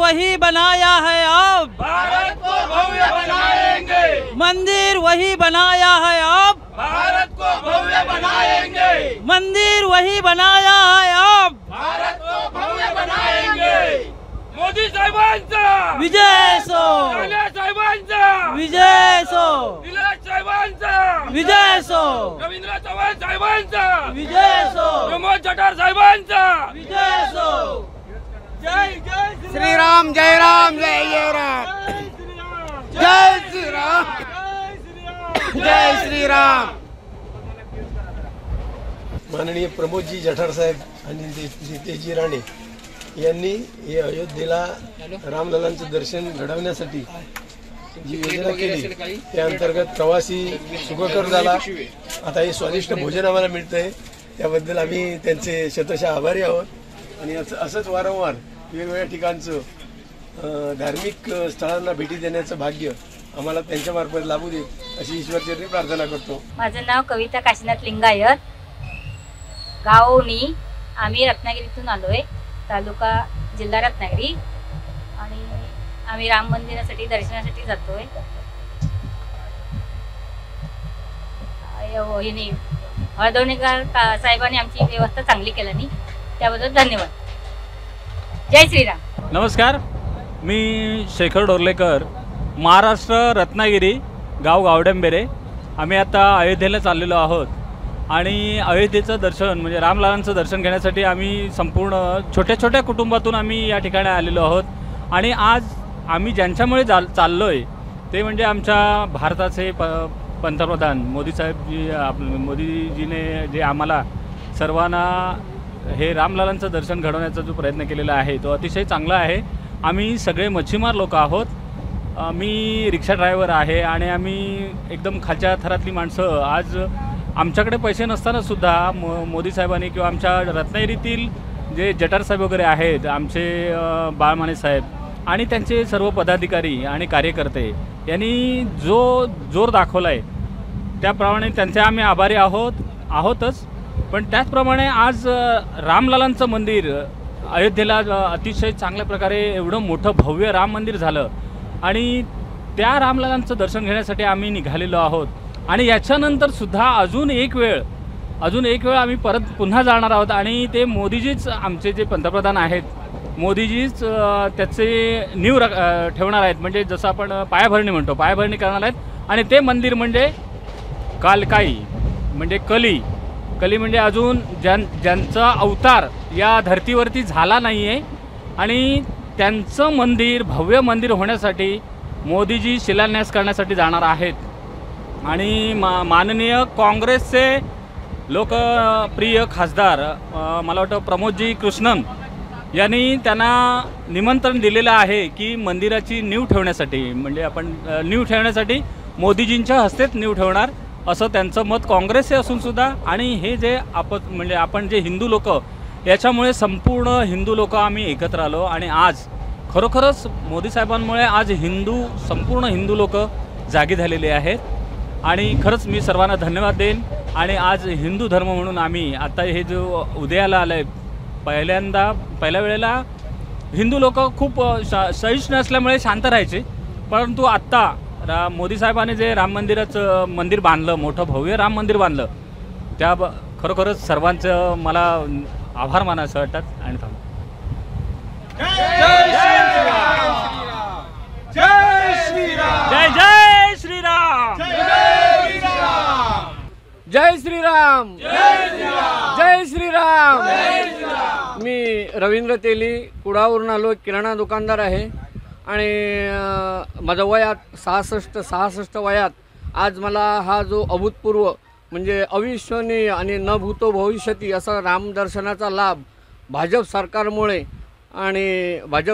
वही बनाया है अब, भारत को भव्य बनाएंगे। मंदिर वही बनाया है अब, भारत को भव्य बनाएंगे। मंदिर वही बनाया है अब, भारत को भव्य बनाएंगे। मोदी साहेबांचा विजय सो, राणे साहेबांचा विजय सो, निलेश साहेबांचा विजय सो, रवींद्र चव्हाण साहेबांचा विजय सो, प्रमोद जठार साहेबांचा विजय सो। जय जय श्री राम, जय राम, जय जय राम, जय श्री राम, जय श्री राम। माननीय प्रमोदजी जठार साहेब आणि नितेशजी राणे यांनी हे अयोध्येला रामललांचं दर्शन घडवण्यासाठी जी योजना केली त्या अंतर्गत प्रवासी सुखकर झाला। आता हे स्वादिष्ट भोजन आम्हाला मिळतंय, त्याबद्दल आम्ही त्यांचे शतशः आभारी आहोत। आणि असंच वारंवार वेगवेगळ्या ठिकाणचं धार्मिक स्थळांना भेटी देण्याचं भाग्य आम्हाला त्यांच्यामार्फत लाभू दे अशी ईश्वरचरणी प्रार्थना करतो। माझं नाव कविता काशीनाथ लिंगायत, गावनी। आम्ही रत्नागिरीतून आलोय, तालुका जिल्हा रत्नागिरी, आणि आम्ही राम मंदिरासाठी दर्शनासाठी जातोय। हळदवणेकर साहेबांनी आमची व्यवस्था चांगली केली, त्याबद्दल धन्यवाद। जय श्रीराम। नमस्कार, मी शेखर डोर्लेकर, महाराष्ट्र रत्नागिरी, गाव गावडेंबेरे। आम्ही आता अयोध्येला चाललेलो आहोत आणि अयोध्येचं दर्शन म्हणजे रामललांचं दर्शन घेण्यासाठी आम्ही संपूर्ण छोट्या छोट्या कुटुंबातून आम्ही या ठिकाणी आलेलो आहोत। आणि आज आम्ही ज्यांच्यामुळे चाललोय ते म्हणजे आमच्या भारताचे पंतप्रधान मोदीजीने जे आम्हाला सर्वांना हे रामललांचं दर्शन घडवण्याचा जो प्रयत्न केलेला आहे तो अतिशय चांगला आहे। आम्ही सगळे मच्छीमार लोक आहोत, मी रिक्षा ड्रायव्हर आहे आणि आम्ही एकदम खालच्या थरातली माणसं। आज आमच्याकडे पैसे नसताना सुद्धा मोदी साहेबांनी किंवा आमच्या रत्नागिरीतील जे जठार साहेब वगैरे आहेत, आमचे बाळमाने साहेब आणि त्यांचे सर्व पदाधिकारी आणि कार्यकर्ते यांनी जो जोर दाखवला आहे त्याप्रमाणे त्यांचे आम्ही आभारी आहोतच। पण त्याचप्रमाणे आज रामललांचं मंदिर अयोध्येला अतिशय चांगल्या प्रकारे एवढं मोठं भव्य राम मंदिर झालं आणि त्या रामललांचं दर्शन घेण्यासाठी आम्ही निघालेलो आहोत। आणि याच्यानंतर सुद्धा अजून एक वेळ आम्ही परत पुन्हा जाणार आहोत आणि ते मोदीजीच आमचे जे पंतप्रधान आहेत, मोदीजीच त्याचे नीव ठेवणार आहेत। म्हणजे जसं आपण पायाभरणी म्हणतो, पायाभरणी करणार आहेत। आणि ते मंदिर म्हणजे कालकाई म्हणजे कली म्हणजे अजून ज्यांचा अवतार या धर्तीवरती झाला नाही आहे आणि त्यांचं मंदिर भव्य मंदिर होण्यासाठी मोदीजी शिलान्यास करण्यासाठी जाणार आहेत। आणि माननीय काँग्रेसचे लोकप्रिय खासदार मला वाटतं प्रमोदजी कृष्णन यांनी त्यांना निमंत्रण दिलेलं आहे की मंदिराची नीव ठेवण्यासाठी म्हणजे आपण नीव ठेवण्यासाठी मोदीजींच्या हस्तेच नीव ठेवणार असं त्यांचं मत काँग्रेसचे असून सुद्धा। आणि हे जे आपण जे हिंदू लोक, याच्यामुळे संपूर्ण हिंदू लोक आम्ही एकत्र आलो आणि आज खरोखरच मोदी साहेबांमुळे आज संपूर्ण हिंदू लोक जागी झालेले आहेत। आणि खरंच मी सर्वांना धन्यवाद देईन। आणि आज हिंदू धर्म म्हणून आम्ही आता हे जो उदयाला आलं आहे, पहिल्या वेळेला हिंदू लोक खूप सहिष्णू असल्यामुळे शांत राहायचे, परंतु आत्ता मोदी साहेबांनी जे राम मंदिराचं मंदिर बांधलं, मोठं भव्य राम मंदिर बांधलं, त्या खरोखरच सर्वांचं मला आभार मानायचं वाटतात। आणि जय श्रीराम, जय जय श्रीराम, जय श्रीराम, जय श्रीराम। मी रवींद्र तेली, कुडावरून आलो, किराणा दुकानदार आहे आणि माझ्या वयात 66 वयात आज मला हा जो अभूतपूर्व म्हणजे अविश्वनीय आणि न भूतो भविष्यती असा रामदर्शनाचा लाभ भाजप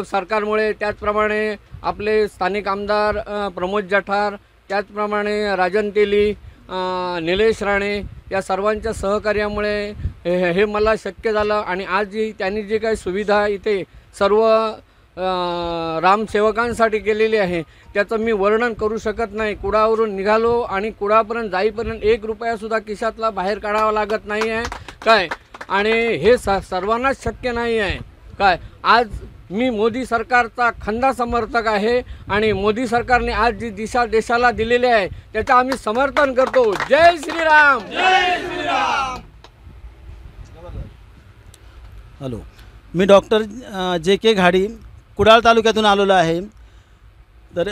सरकारमुळे त्याचप्रमाणे आपले स्थानिक आमदार प्रमोद जठार, त्याचप्रमाणे राजन तेली, निलेश राणे या सर्वांच्या सहकार्यामुळे हे मला शक्य झालं। आणि आज त्यांनी जी काही सुविधा इथे सर्व रामसेवकांसाठी केलेली आहे त्याचं मी वर्णन करू शकत नाही। कुडावरून निघालो आणि कुडापर्यंत जाईपर्यंत 1 रुपयासुद्धा खिशातला बाहेर काढावा लागत नाही आहे काय, आणि हे सर्वांनाच शक्य नाही आहे काय। आज मी मोदी सरकारचा खंदा समर्थक आहे आणि मोदी सरकारने आज जी दिशा देशाला दिलेली आहे त्याचं आम्ही समर्थन करतो. जय श्रीराम. जय श्रीराम. हॅलो, मी डॉक्टर JK घाडी कुडाळ तालुक्यातून आलेलो आहे. तर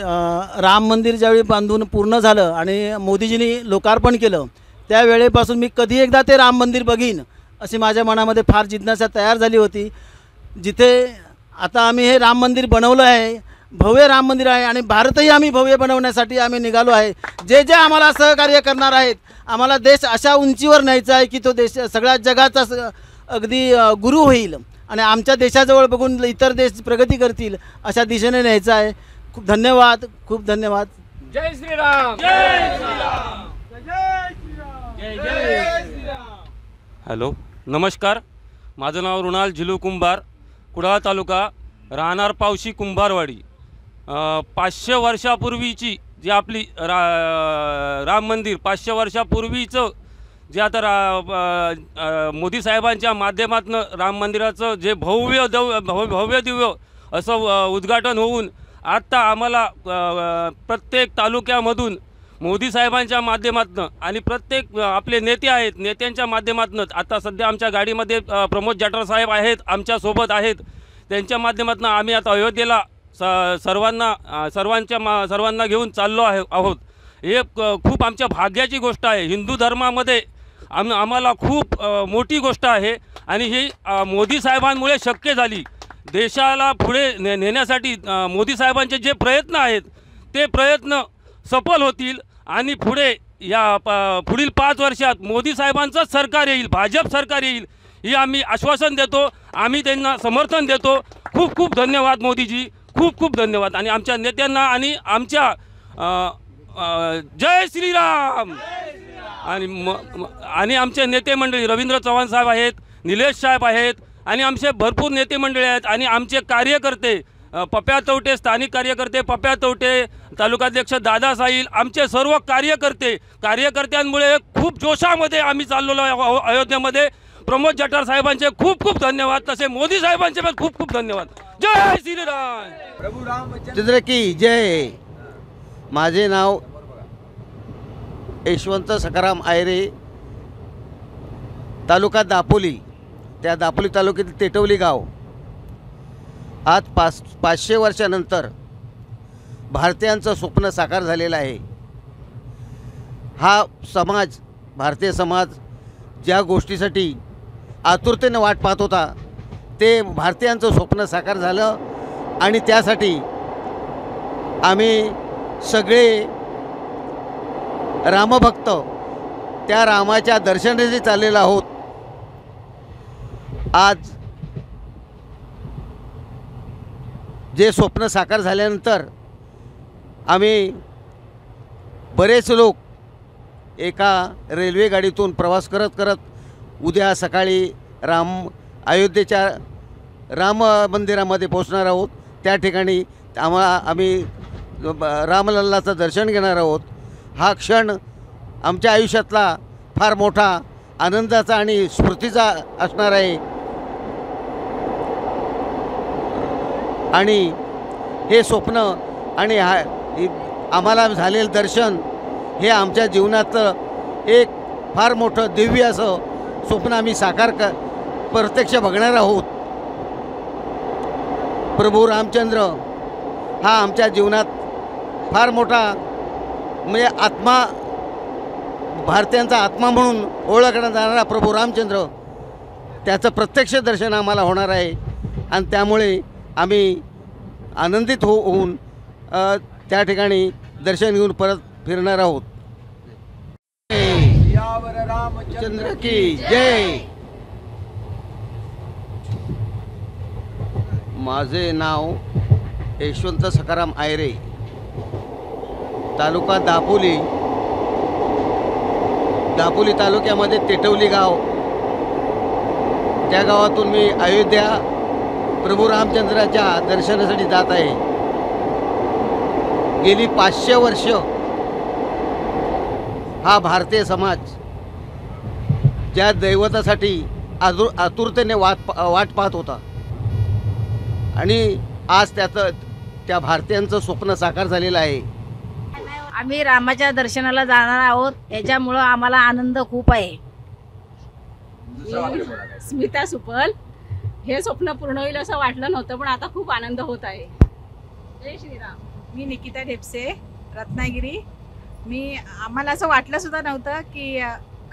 राम मंदिर ज्यावेळी बांधून पूर्ण झालं आणि मोदीजींनी लोकार्पण केलं त्यावेळेपासून मी कधी एकदा ते राम मंदिर बघीन अशी माझ्या मनामध्ये फार जिज्ञासा तयार झाली होती. जिथे आता आम्ही हे राम मंदिर बनवलं आहे, भव्य राम मंदिर आहे आणि भारतही आम्ही भव्य बनवण्यासाठी आम्ही निघालो आहे. जे जे आम्हाला सहकार्य करणार आहेत, आम्हाला देश अशा उंचीवर न्यायचा आहे की तो देश सगळ्या जगाचा अगदी गुरु होईल आणि आमच्या देशाजवळ बघून इतर देश प्रगती करतील अशा दिशेने न्यायचं आहे. खूप धन्यवाद, खूप धन्यवाद. जय श्रीराम. जय श्रीराम. जय श्रीराम. जय श्रीराम. हॅलो, नमस्कार. माझं नाव रुणाल झिलू कुंभार, कुडाळ तालुका, राहणार पावशी कुंभारवाडी. 500 वर्षापूर्वीची जी आपली राम मंदिर 500 वर्षापूर्वीचं जे आता मोदी साहेबांच्या माध्यमातून राम मंदिराचं जे भव्य दिव्य असं उद्घाटन होऊन आत्ता आम्हाला प्रत्येक तालुक्यामधून मोदी साहेबांच्या माध्यमातून आणि प्रत्येक आपले नेते आहेत नेत्यांच्या माध्यमातून आता सध्या आमच्या गाडीमध्ये प्रमोद जठार साहेब आहेत, आमच्यासोबत आहेत. त्यांच्या माध्यमातून आम्ही आता अयोध्येला सर्वांना घेऊन चाललो आहोत. हे खूप आमच्या भाग्याची गोष्ट आहे. हिंदू धर्मामध्ये आम्हाला खूप मोठी गोष्ट आहे आणि ही मोदी साहेबांमुळे शक्य झाली. देशाला पुढे नेण्यासाठी मोदी साहेबांचे जे प्रयत्न आहेत ते प्रयत्न सफल होतील आणि पुढे पुढील 5 वर्षात मोदी साहेबांचंच सरकार येईल, भाजप सरकार येईल ही आम्ही आश्वासन देतो. आम्ही त्यांना समर्थन देतो. खूप खूप धन्यवाद मोदीजी, खूप खूप धन्यवाद. आणि आमच्या नेत्यांना आणि आमच्या जय श्रीराम. आणि आमचे नेते मंडळी रवींद्र चव्हाण साहेब आहेत, निलेश साहेब आहेत आणि आमचे भरपूर नेते मंडळी आहेत आणि आमचे कार्यकर्ते पप्या तवटे, स्थानिक कार्यकर्ते पप्या तवटे, तालुकाध्यक्ष दादा साईल, आमचे सर्व कार्यकर्त्यांमुळे खूप जोशामध्ये आम्ही चाललेलो अयोध्येमध्ये. प्रमोद जठार साहेबांचे खूप खूप धन्यवाद, तसे मोदी साहेबांचे पण खूप खूप धन्यवाद. जय श्रीराम. प्रभू रामचंद्र की जय. माझे नाव यशवंत सखाराम आयरे, तालुका दापोली, त्या दापोली तालुक्यातील तेटवली गाव. आज 500 वर्षानंतर भारतीयांचं स्वप्न साकार झालेलं आहे. हा समाज, भारतीय समाज ज्या गोष्टीसाठी आतुरतेने वाट पाहत होता ते भारतीयांचं स्वप्न साकार झालं आणि त्यासाठी आम्ही सगळे रामभक्त त्या रामाच्या दर्शनासाठी चाललेलो आहोत. आज जे स्वप्न साकार झाल्यानंतर आम्ही बरेच लोक एका रेल्वे गाडीतून प्रवास करत करत उद्या सकाळी अयोध्येच्या राम मंदिरामध्ये पोहोचणार आहोत. त्या ठिकाणी आम्ही रामलल्लाचं दर्शन घेणार आहोत. हा क्षण आमच्या आयुष्यातला फार मोठा आनंदाचा आणि स्मृतीचा असणार आहे आणि हे स्वप्न आणि आम्हाला झालेलं दर्शन हे आमच्या जीवनातलं एक फार मोठं दिव्य असं स्वप्न आम्ही प्रत्यक्ष बघणार आहोत. प्रभू रामचंद्र हा आमच्या जीवनात फार मोठा म्हणजे आत्मा, भारतीयांचा आत्मा म्हणून ओळखला जाणारा प्रभू रामचंद्र, त्याचं प्रत्यक्ष दर्शन आम्हाला होणार आहे आणि त्यामुळे आम्ही आनंदित होऊन त्या ठिकाणी दर्शन घेऊन परत फिरणार आहोत. रामचंद्र की जय. माझे नाव यशवंत सखाराम आयरे, तालुका दापोली तालुक्यामध्ये तेटवली गाव, त्या गावातून मी अयोध्या प्रभू रामचंद्राच्या दर्शनासाठी जात आहे. गेली 500 वर्ष हा भारतीय समाज ज्या दैवतासाठी आतुरतेने वाट पाहत होता आणि आज त्या भारतीयांचं स्वप्न साकार झालेलं आहे. आम्ही रामाच्या दर्शनाला जाणार आहोत, याच्यामुळं आम्हाला आनंद खूप आहे. स्मिता सुपल. हे स्वप्न पूर्ण होईल असं वाटलं नव्हतं, पण आता खूप आनंद होत आहे. जय श्रीराम. मी निकिता ढेपसे, रत्नागिरी. आम्हाला असं वाटलं सुद्धा नव्हतं की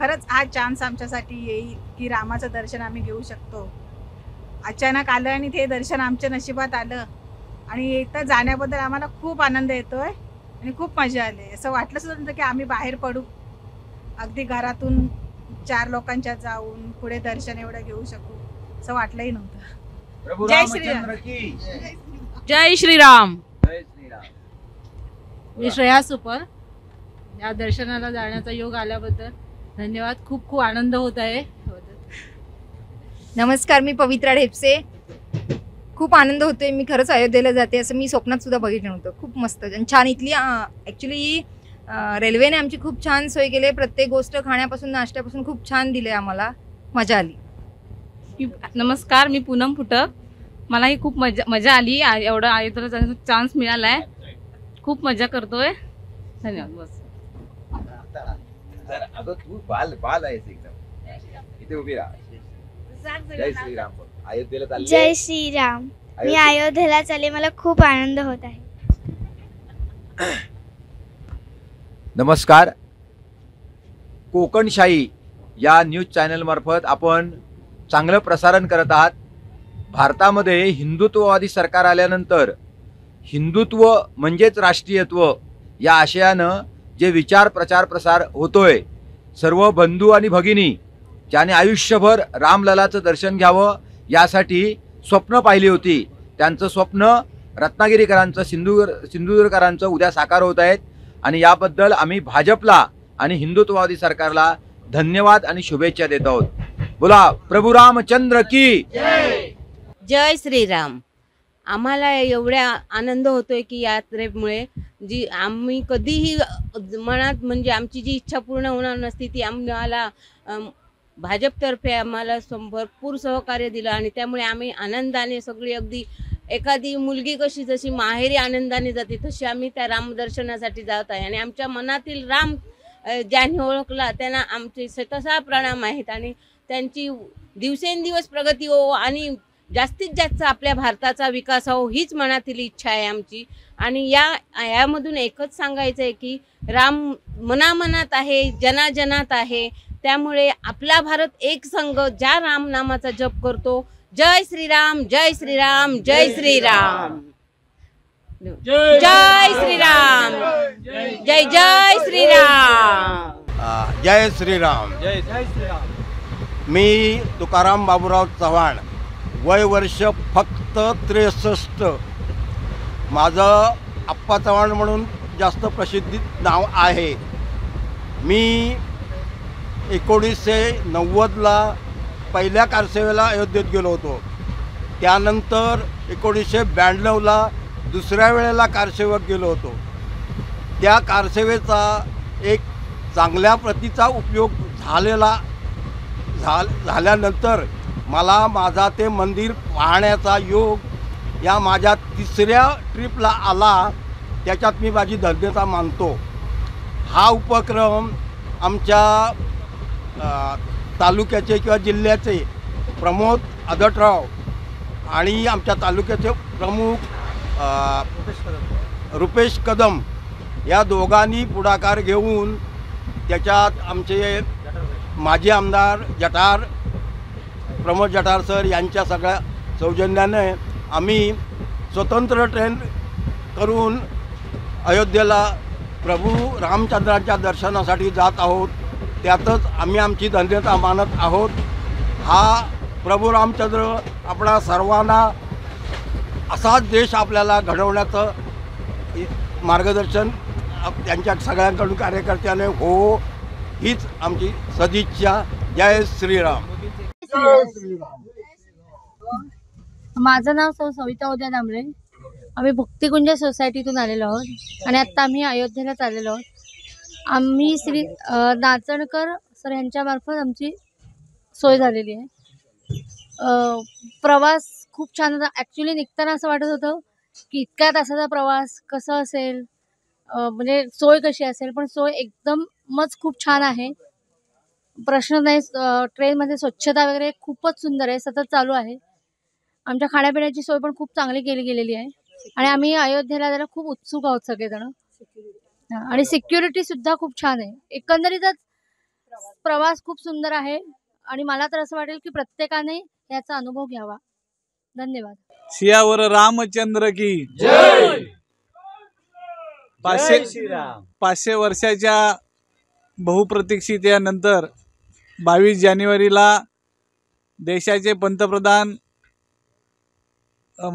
खरंच हा चान्स आमच्यासाठी येईल की रामाचं दर्शन आम्ही घेऊ शकतो. अचानक आलं आणि ते दर्शन आमच्या नशिबात आलं आणि इथं जाण्याबद्दल आम्हाला खूप आनंद येतोय आणि खूप मजा आली. असं वाटलं सुद्धा नव्हतं की आम्ही बाहेर पडू, अगदी घरातून 4 लोकांच्या जाऊन पुढे दर्शन एवढं घेऊ शकू असं वाटलंही नव्हतं. जय श्रीराम. जय श्रीराम. मी श्रेया सुपर. या दर्शनाला जाण्याचा योग आल्याबद्दल धन्यवाद. खूप खूप आनंद होत आहे. नमस्कार, मी पवित्रा ढेपसे. खूप आनंद होतोय. मी खरंच अयोध्येला जाते असं मी स्वप्नात सुद्धा बघितलं नव्हतं. खूप मस्त आणि छान. इथली ॲक्च्युली रेल्वेने आमची खूप छान सोय केली आहे. प्रत्येक गोष्ट खाण्यापासून नाश्त्यापासून खूप छान दिले आम्हाला. मजा आली. नमस्कार, मी पूनम फुटक. मलाही खूप मजा आली. एवढा अयोध्येला जाण्याचा चान्स मिळाला आहे. खूप मजा करतोय. धन्यवाद. बस. अगं तू बाल आहेस एकदम. इथे उभी राहा. जय श्रीराम. अयोध्येला चालले. जय श्रीराम. मी अयोध्येला चालले. मला खूप आनंद होत आहे. नमस्कार. कोकणशाही या न्यूज चॅनल मार्फत आपण चांगलं प्रसारण करत आहात. भारतामध्ये हिंदुत्ववादी सरकार आल्यानंतर हिंदुत्व म्हणजेच राष्ट्रीयत्व या आशयानं जे विचार प्रचार प्रसार होतोय, सर्व बंधू आणि भगिनी ज्याने आयुष्यभर रामललाचं दर्शन घ्यावं यासाठी स्वप्न पाहिली होती, त्यांचं स्वप्न रत्नागिरीकरांचं सिंधुदुर्गकरांचं उद्या साकार होत आहेत. आणि याबद्दल आम्ही भाजपला आणि हिंदुत्ववादी सरकारला धन्यवाद आणि शुभेच्छा देत आहोत. बोला प्रभू रामचंद्र की जय श्रीराम. आम्हाला एवढ्या आनंद होतोय की यात्रेमुळे जी आम्ही कधीही मनात म्हणजे आमची जी इच्छा पूर्ण होणार नसती ती आम्हाला भाजपतर्फे आम्हाला भरपूर सहकार्य दिलं आणि त्यामुळे आम्ही आनंदाने सगळी अगदी एखादी मुलगी कशी जशी माहेरी आनंदाने जाते तशी आम्ही त्या रामदर्शनासाठी जात आहे. आणि आमच्या मनातील राम ज्यांनी ओळखला त्यांना आमचे शतशः प्रणाम आहेत आणि त्यांची दिवसेंदिवस प्रगती हो आणि जास्तीत जास्त आपल्या भारताचा विकास हो हीच मनातील इच्छा आहे आमची. आणि यामधून एकच सांगायचं आहे की राम मनामनात आहे, जनाजनात आहे. त्यामुळे आपला भारत एक संघ ज्या राम नामाचा जप करतो. जय श्रीराम. जय श्रीराम. जय श्रीराम. जय श्रीराम. जय जय श्रीराम. जय श्रीराम. जय श्रीराम. मी तुकाराम बाबूराव चव्हाण. वय वर्ष फक्त 63. माझं आप्पा चव्हाण म्हणून जास्त प्रसिद्धीत नाव आहे. मी 1990ला पहिल्या कारसेवेला अयोध्येत गेलो होतो. त्यानंतर 1992ला दुसऱ्या वेळेला कारसेवेत गेलो होतो. त्या कारसेवेचा एक चांगल्या प्रतीचा उपयोग झाल्यानंतर मला माझा ते मंदिर पाहण्याचा योग या माझ्या 3ऱ्या ट्रिपला आला. त्याच्यात मी माझी धन्यता मानतो. हा उपक्रम आमच्या तालुक्याचे किंवा जिल्ह्याचे प्रमोद आदटराव आणि आमच्या तालुक्याचे प्रमुख रुपेश कदम या दोघांनी पुढाकार घेऊन त्याच्यात आमचे माजी आमदार जठार प्रमोद जठार सर यांच्या सगळ्या सौजन्याने आम्ही स्वतंत्र ट्रेन करून अयोध्येला प्रभू रामचंद्रांच्या दर्शनासाठी जात आहोत. त्यातच आम्ही आमची धन्यता मानत आहोत. हा प्रभू रामचंद्र आपणा सर्वांना असाच देश आपल्याला घडवण्याचं मार्गदर्शन त्यांच्या सगळ्यांकडून कार्यकर्त्याने हो हीच आमची सदिच्छा. जय श्रीराम. माझं नाव सविता उदय दामले. आम्ही भक्तिकुंज सोसायटीतून आलेलो आहोत आणि आत्ता आम्ही अयोध्येला चाललेलो आहोत. आम्ही श्री नाचणकर सर यांच्यामार्फत आमची सोय झालेली आहे. प्रवास खूप छान होता. ॲक्च्युली निघताना असं वाटत होतं की इतक्या तासाचा प्रवास कसं असेल, म्हणजे सोय कशी असेल, पण सोय एकदमच खूप छान आहे. प्रश्न नाही. ट्रेनमध्ये स्वच्छता वगैरे खूपच सुंदर आहे, सतत चालू आहे. आमच्या खाण्यापिण्याची सोय पण खूप चांगली केली गेलेली आहे आणि आम्ही अयोध्येला जायला खूप उत्सुक आहोत सगळेजण. आणि सिक्युरिटी सुद्धा खूप छान आहे. एकंदरीतच प्रवास खूप सुंदर आहे आणि मला तर असं वाटेल की प्रत्येकाने याचा अनुभव घ्यावा. धन्यवाद. सियावर रामचंद्र की जय. 500 वर्षाच्या बहुप्रतीक्षितेनंतर 22 जानेवारीला देशाचे पंतप्रधान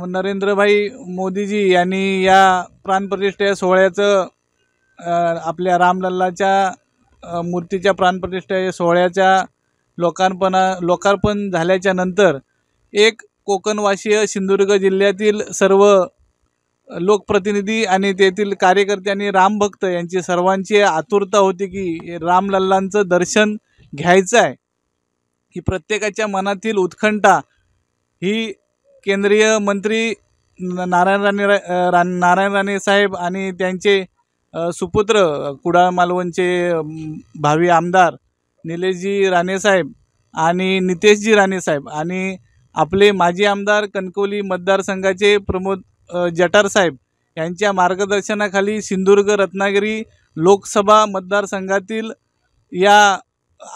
नरेंद्रभाई मोदीजी यांनी या प्राणप्रतिष्ठा सोहळ्याचं आपल्या रामलल्लाच्या मूर्तीच्या प्राणप्रतिष्ठा सोहळ्याच्या लोकार्पण झाल्याच्या नंतर एक कोकणवासीय सिंधुदुर्ग जिल्ह्यातील सर्व लोकप्रतिनिधी आणि तेथील कार्यकर्ते आणि रामभक्त यांची सर्वांची आतुरता होती की रामलल्लांचं दर्शन घ्यायचं आहे. ही प्रत्येकाच्या मनातील उत्कंठा ही केंद्रीय मंत्री नारायण राणे साहेब आणि त्यांचे सुपुत्र कुडाळ मालवणचे भावी आमदार निलेशजी राणे साहेब आणि नितेशजी राणे साहेब आणि आपले माजी आमदार कणकवली मतदारसंघाचे प्रमोद जठार साहेब यांच्या मार्गदर्शनाखाली सिंधुदुर्ग रत्नागिरी लोकसभा मतदारसंघातील या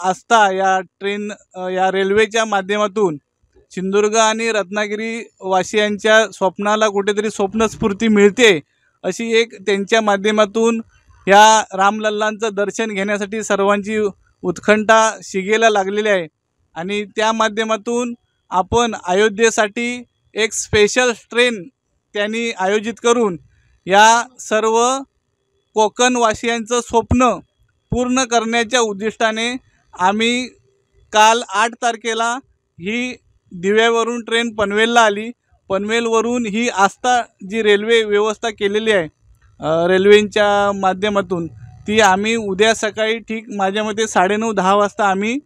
आस्था या रेल्वेच्या माध्यमातून सिंधुदुर्ग आणि रत्नागिरी वासियांच्या स्वप्नाला कुठेतरी स्वप्नस्फूर्ती मिळते अशी एक त्यांच्या माध्यमातून या रामलल्लांचं दर्शन घेण्यासाठी सर्वांची उत्कंठा शिगेला लागलेली आहे. आणि त्या माध्यमातून आपण अयोध्येसाठी एक स्पेशल ट्रेन त्यांनी आयोजित करून या सर्व कोकणवासियांचं स्वप्न पूर्ण करण्याच्या उद्दिष्टाने आम्ही काल 8 तारखेला ही दिव्यावरून ट्रेन पनवेलला आली. पनवेलवरून ही आस्था जी रेल्वे व्यवस्था केलेली आहे रेल्वेच्या माध्यमातून ती आम्ही उद्या सकाळी ठीक माझ्या मते 9:30-10 वाजता आम्ही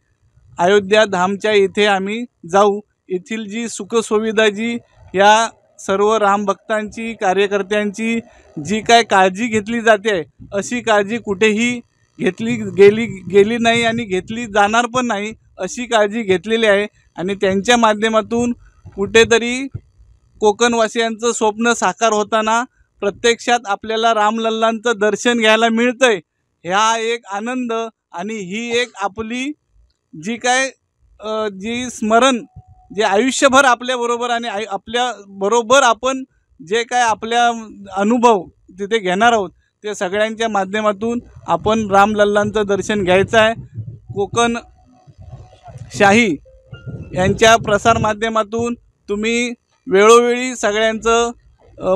अयोध्या धामच्या इथे आम्ही जाऊ. येथील जी सुखसुविधा जी या सर्व रामभक्तांची कार्यकर्त्यांची जी काय काळजी घेतली जाते अशी काळजी कुठेही घेतली गेली नाही आणि घेतली जाणार पण नाही अशी काळजी घेतलेली आहे. आणि त्यांच्या माध्यमातून कुठेतरी कोकणवासियांचं स्वप्न साकार होताना प्रत्यक्षात आपल्याला रामलल्लांचं दर्शन घ्यायला मिळतंय. ह्या एक आनंद आणि ही एक आपली जी काय जी स्मरण जे आयुष्यभर आपल्याबरोबर आणि आपल्याबरोबर आपण जे काय आपल्या अनुभव तिथे घेणार आहोत ते सगळ्यांच्या माध्यमातून आपण रामलल्लांचं दर्शन घ्यायचं आहे. कोकण शाही यांच्या प्रसारमाध्यमातून तुम्ही वेळोवेळी सगळ्यांचं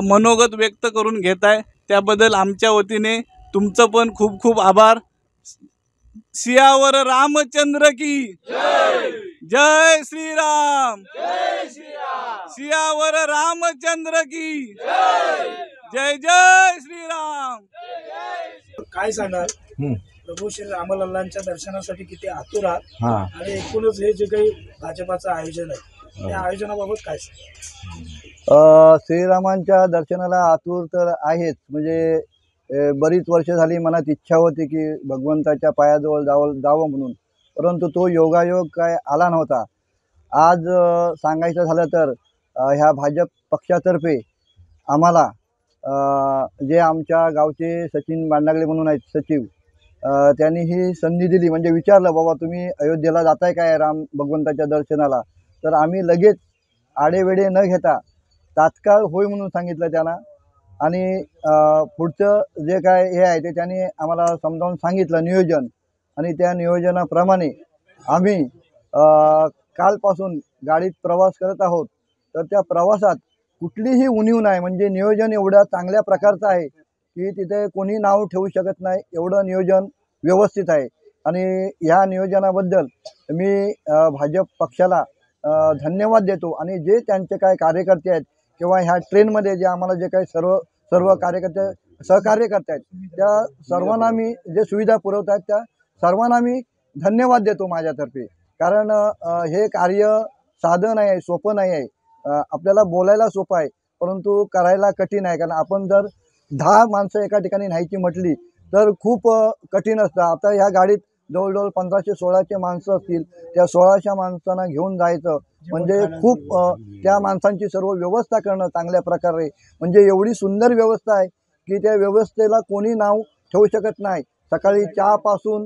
मनोगत व्यक्त करून घेताय त्याबद्दल आमच्या वतीने तुमचं पण खूप खूप आभार. सियावर रामचंद्र की जय. जय श्रीराम. सियावर रामचंद्र की जय. जय जय श्रीराम. काय सांगाल प्रभू श्री रामलल्लांच्या दर्शनासाठी किती आतुर आहात आणि एकूणच हे जे काही भाजपाचं आयोजन आहे त्या आयोजनाबाबत काय सांगाल? श्रीरामांच्या दर्शनाला आतुर तर आहेच. म्हणजे बरीच वर्ष झाली मनात इच्छा होती की भगवंताच्या पायाजवळ जावं म्हणून, परंतु तो योगायोग काय आला नव्हता. आज सांगायचं झालं तर ह्या भाजप पक्षातर्फे आम्हाला जे आमच्या गावचे सचिन बांडागले म्हणून आहेत सचिव, त्यांनी ही संधी दिली. म्हणजे विचारलं बाबा तुम्ही अयोध्येला जाताय काय राम भगवंताच्या दर्शनाला, तर आम्ही लगेच आडेवेडे न घेता तात्काळ होय म्हणून सांगितलं त्यांना. आणि पुढचं जे काय हे आहे ते त्यांनी आम्हाला समजावून सांगितलं नियोजन, आणि त्या नियोजनाप्रमाणे आम्ही कालपासून गाडीत प्रवास करत आहोत. तर त्या प्रवासात कुठलीही उणीव नाही. म्हणजे नियोजन एवढ्या चांगल्या प्रकारचं आहे की तिथे कोणी नाव ठेवू शकत नाही, एवढं नियोजन व्यवस्थित आहे. आणि ह्या नियोजनाबद्दल मी भाजप पक्षाला धन्यवाद देतो. आणि जे त्यांचे काय कार्यकर्ते आहेत किंवा ह्या ट्रेनमध्ये जे आम्हाला जे काही सर्व कार्यकर्ते सहकार्य करत आहेत त्या सर्वांना मी जे सुविधा पुरवत आहेत त्या सर्वांना मी धन्यवाद देतो माझ्यातर्फे. कारण हे कार्य साधं नाही आहे, सोपं नाही आहे. आपल्याला बोलायला सोपं आहे परंतु करायला कठीण आहे. कारण आपण जर 10 माणसं एका ठिकाणी न्यायची म्हटली तर खूप कठीण असतं. आता ह्या गाडीत जवळजवळ 1516चे माणसं असतील. त्या 1600 माणसांना घेऊन जायचं म्हणजे खूप त्या माणसांची सर्व व्यवस्था करणं चांगल्या प्रकारे म्हणजे एवढी सुंदर व्यवस्था आहे की त्या व्यवस्थेला कोणी नाव ठेवू शकत नाही. सकाळी चहापासून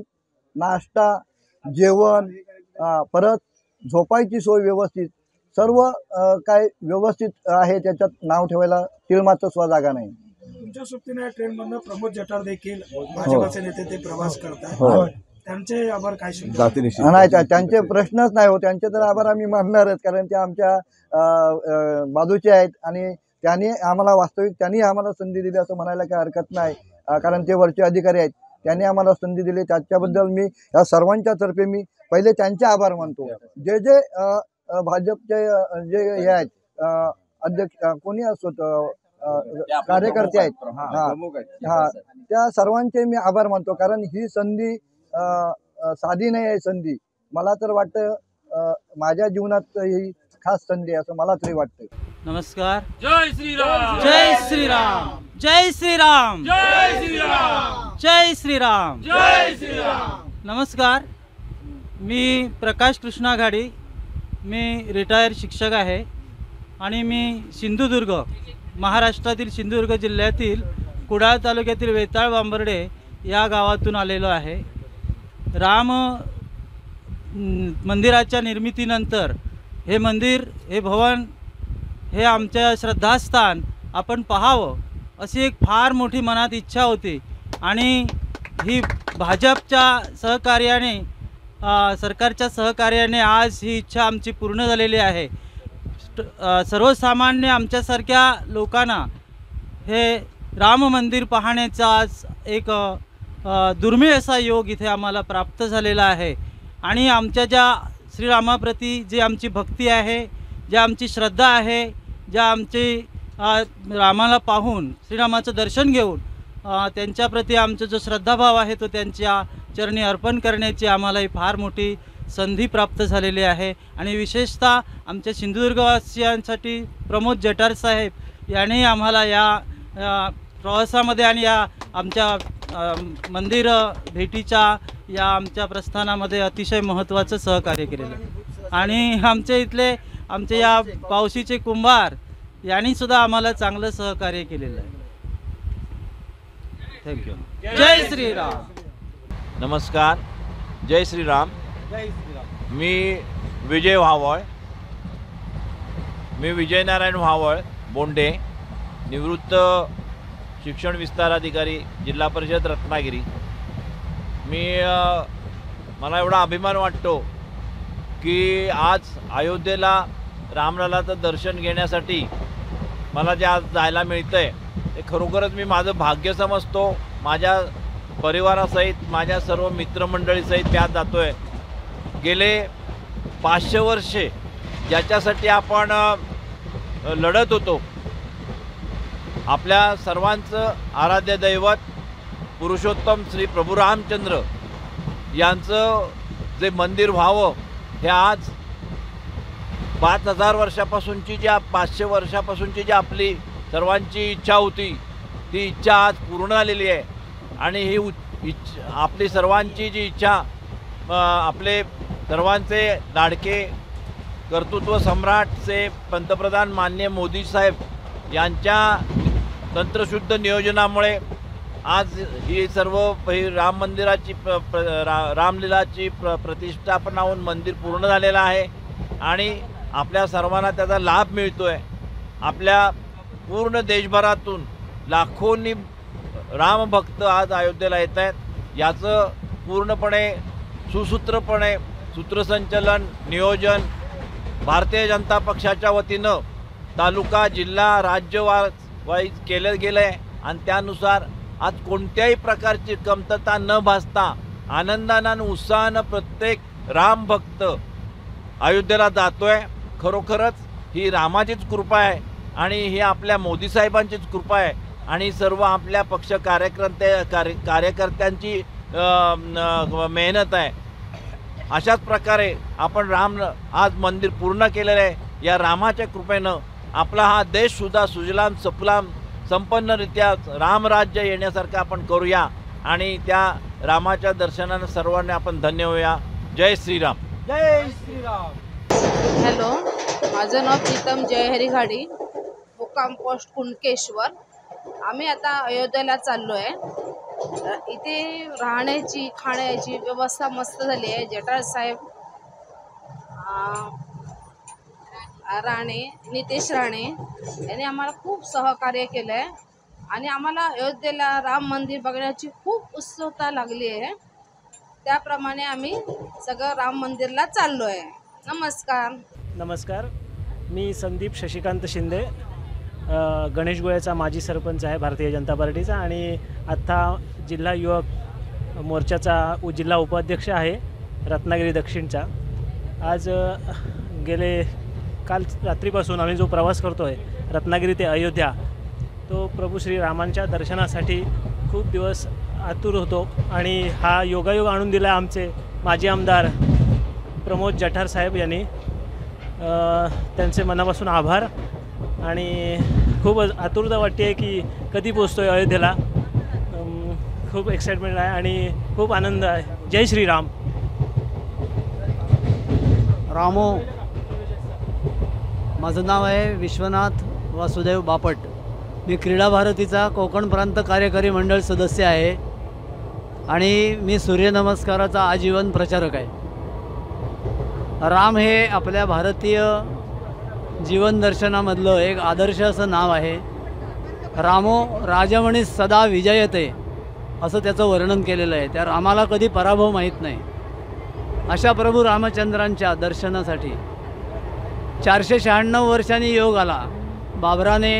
नाश्ता, जेवण, परत झोपायची सोय व्यवस्थित सर्व काय व्यवस्थित आहे. त्याच्यात नाव ठेवायला तिळमात्र सुद्धा जागा नाही. तुमच्या सोबतीने ट्रेनमधनं प्रमोद जठार देखील भाजपचे नेते ते प्रवास करतात. त्यांचे आभार काय नाही त्यांचे प्रश्नच नाही हो. त्यांचे तर आभार आम्ही मानणारच कारण ते आमच्या बाजूचे आहेत आणि त्यांनी आम्हाला संधी दिली असं म्हणायला काही हरकत नाही. कारण ते वरचे अधिकारी आहेत. त्यांनी आम्हाला संधी दिली त्याच्याबद्दल मी या सर्वांच्या तर्फे मी पहिले त्यांचे आभार मानतो. जे जे भाजपचे जे हे आहेत अध्यक्ष कोणी असोत कार्यकर्ते आहेत त्या सर्वांचे मी आभार मानतो. कारण ही संधी साधी नाही आहे. संधी मला तर वाटतं माझ्या जीवनात ही खास संधी आहे असं मला तरी वाटतं. नमस्कार. जय श्रीराम. जय श्रीराम. जय श्रीराम. जय श्रीराम. जय श्रीराम. जय श्रीराम. नमस्कार. मी प्रकाश कृष्णा घाडी. मी रिटायर्ड शिक्षक आहे आणि मी सिंधुदुर्ग महाराष्ट्रातील सिंधुदुर्ग जिल्ह्यातील कुडाळ तालुक्यातील वेताळ बांबर्डे या गावातून आलेलो आहे. राम मंदिराच्या निर्मितीनंतर हे मंदिर हे भवन हे आमच्या श्रद्धास्थान आपण पाहावं अशी एक फार मोठी मनात इच्छा होती आणि ही भाजपच्या सहकार्याने सरकारच्या सहकार्याने आज ही इच्छा आमची पूर्ण झालेली आहे. सर्वसामान्य आमच्यासारख्या लोकांना हे राम मंदिर पाहण्याचा आज एक दुर्मिळ असा योग इथे आम्हाला प्राप्त झालेला आहे आणि आमच्या ज्या श्रीरामाप्रती जी आमची भक्ती आहे, ज्या आमची श्रद्धा आहे, ज्या आमची रामाला पाहून श्रीरामाचं दर्शन घेऊन त्यांच्याप्रती आमचा जो श्रद्धाभाव आहे तो त्यांच्या चरणी अर्पण करण्याची आम्हालाही फार मोठी संधी प्राप्त झालेली आहे. आणि विशेषतः आमच्या सिंधुदुर्गवासियांसाठी प्रमोद जठार साहेब यांनी आम्हाला या प्रवासामध्ये आणि या आमच्या मंदिर भेटीच्या या आमच्या प्रस्थानामध्ये अतिशय महत्त्वाचं सहकार्य केलेलं आहे. आणि आमचे या पावशीचे कुंभार यांनीसुद्धा आम्हाला चांगलं सहकार्य केलेलं आहे. थँक्यू. जय श्रीराम. नमस्कार. जय श्रीराम. जय श्रीराम. मी विजय व्हावळ. मी विजयनारायण व्हावळ बोंडे, निवृत्त शिक्षण विस्तार अधिकारी, जिल्हा परिषद रत्नागिरी. मला एवढा अभिमान वाटतो की आज अयोध्येला रामललाचं दर्शन घेण्यासाठी मला जे आज जायला मिळतं आहे ते खरोखरच मी माझं भाग्य समजतो. माझ्या परिवारासहित माझ्या सर्व मित्रमंडळीसहित त्यात जातो आहे. गेले 500 वर्षे ज्याच्यासाठी आपण लढत होतो, आपल्या सर्वांचं आराध्य दैवत पुरुषोत्तम श्री प्रभू रामचंद्र यांचं जे मंदिर व्हावं हे आज 5000 वर्षापासूनची 500 वर्षापासूनची जी आपली सर्वांची इच्छा होती ती इच्छा आज पूर्ण झालेली आहे. आणि ही आपली सर्वांची जी इच्छा आपले सर्वांचे लाडके कर्तृत्व सम्राटचे पंतप्रधान माननीय मोदी साहेब यांच्या तंत्रशुद्ध नियोजनामुळे आज ही सर्व राम मंदिराची रामलीलाची प्रतिष्ठापना होऊन मंदिर पूर्ण झालेलं आहे आणि आपल्या सर्वांना त्याचा लाभ मिळतो आहे. आपल्या पूर्ण देशभरातून लाखोंनी रामभक्त आज अयोध्येला येत आहेत. याचं पूर्णपणे सुसूत्रपणे सूत्रसंचलन नियोजन भारतीय जनता पक्षाच्या वतीनं तालुका जिल्हा राज्य वाईज केलं गेलं आहे आणि त्यानुसार आज कोणत्याही प्रकारची कमतरता न भासता आनंदानं आणि उत्साहानं प्रत्येक रामभक्त अयोध्येला जातो आहे. खरोखरच ही रामाचीच कृपा आहे आणि ही आपल्या मोदी साहेबांचीच कृपा आहे आणि सर्व आपल्या पक्ष कार्यकर्त्यांची मेहनत आहे. अशाच प्रकारे आपण आज मंदिर पूर्ण केलेलं आहे. या रामाच्या कृपेनं आपला हा देशसुद्धा सुजलाम सफलाम संपन्नरित्या रामराज्य येण्यासारखं आपण करूया आणि त्या रामाच्या दर्शनानं सर्वांनी आपण धन्य होऊया. जय श्रीराम. जय श्रीराम. हॅलो, माझं नाव प्रीतम जयहरी घाडी, मुक्काम पोस्ट कुणकेश्वर. आम्ही आता अयोध्येला चाललो आहे. इथे राहण्याची खाण्याची व्यवस्था मस्त झाली आहे. जठार साहेब राणे, नितेश राणे यांनी आम्हाला खूप सहकार्य केलं आहे आणि आम्हाला अयोध्येला राम मंदिर बघण्याची खूप उत्सुकता लागली आहे. त्याप्रमाणे आम्ही सगळं राम मंदिरला चाललो आहे. नमस्कार. नमस्कार, मी संदीप शशिकांत शिंदे, गणेश गोळ्याचा माजी सरपंच आहे भारतीय जनता पार्टीचा आणि आत्ता जिल्हा युवक मोर्चाचा जिल्हा उपाध्यक्ष आहे रत्नागिरी दक्षिणचा. आज काल रात्रीपासून आम्ही जो प्रवास करतो आहे रत्नागिरी ते अयोध्या, तो प्रभू श्रीरामांच्या दर्शनासाठी खूप दिवस आतुर होतो आणि हा योगायोग आणून दिला आमचे माजी आमदार प्रमोद जठार साहेब यांनी. त्यांचे मनापासून आभार आणि खूप आतुरता वाटते की कधी पोचतो आहे अयोध्येला. खूप एक्साइटमेंट आहे आणि खूप आनंद आहे. जय श्रीराम. रामो, माझं नाव आहे विश्वनाथ वासुदेव बापट. मी क्रीडा भारतीचा कोकण प्रांत कार्यकारी मंडळ सदस्य आहे आणि मी सूर्यनमस्काराचा आजीवन प्रचारक आहे. राम हे आपल्या भारतीय जीवन दर्शनामधलं एक आदर्श असं नाव आहे. रामो राजमणी सदा विजयते असं त्याचं वर्णन केलेलं आहे. त्या रामाला कधी पराभव माहीत नाही. अशा प्रभू रामचंद्रांच्या दर्शनासाठी 496 वर्षांनी योग आला. बाबराने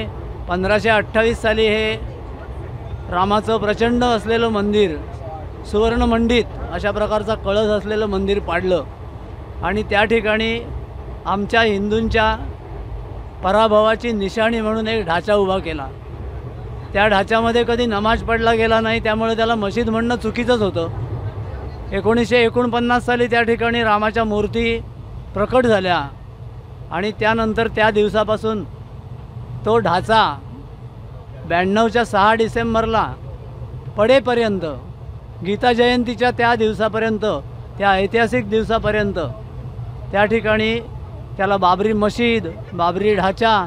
1528 साली हे रामाचं प्रचंड असलेलं मंदिर, सुवर्णमंडित अशा प्रकारचा कळस असलेलं मंदिर पाडलं आणि त्या ठिकाणी आमच्या हिंदूंच्या पराभवाची निशाणी म्हणून एक ढाचा उभा केला. त्या ढाच्यामध्ये कधी नमाज पडला गेला नाही, त्यामुळे त्याला मशीद म्हणणं चुकीचंच होतं. 1949 साली त्या ठिकाणी रामाच्या मूर्ती प्रकट झाल्या आणि त्यानंतर त्या दिवसापासून तो ढाचा 92च्या 6 डिसेंबरला पडेपर्यंत, गीता जयंतीच्या त्या दिवसापर्यंत, त्या ऐतिहासिक दिवसापर्यंत त्या ठिकाणी त्याला बाबरी मशीद, बाबरी ढाचा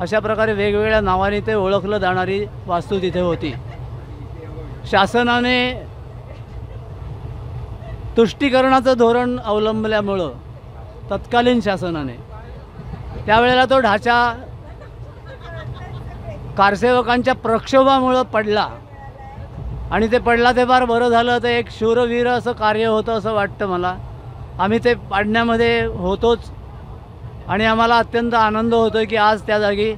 अशा प्रकारे वेगवेगळ्या नावाने ते ओळखलं जाणारी वास्तू तिथे होती. शासनाने तुष्टीकरणाचं धोरण अवलंबल्यामुळं तत्कालीन शासनाने त्यावेळेला तो ढाचा कारसेवकांच्या प्रक्षोभामुळं पडला आणि ते पडला ते फार बरं झालं. ते एक शूरवीर असं कार्य होतं असं वाटतं मला. आम्ही ते पाडण्यामध्ये होतोच आणि आम्हाला अत्यंत आनंद होतो की आज त्या जागी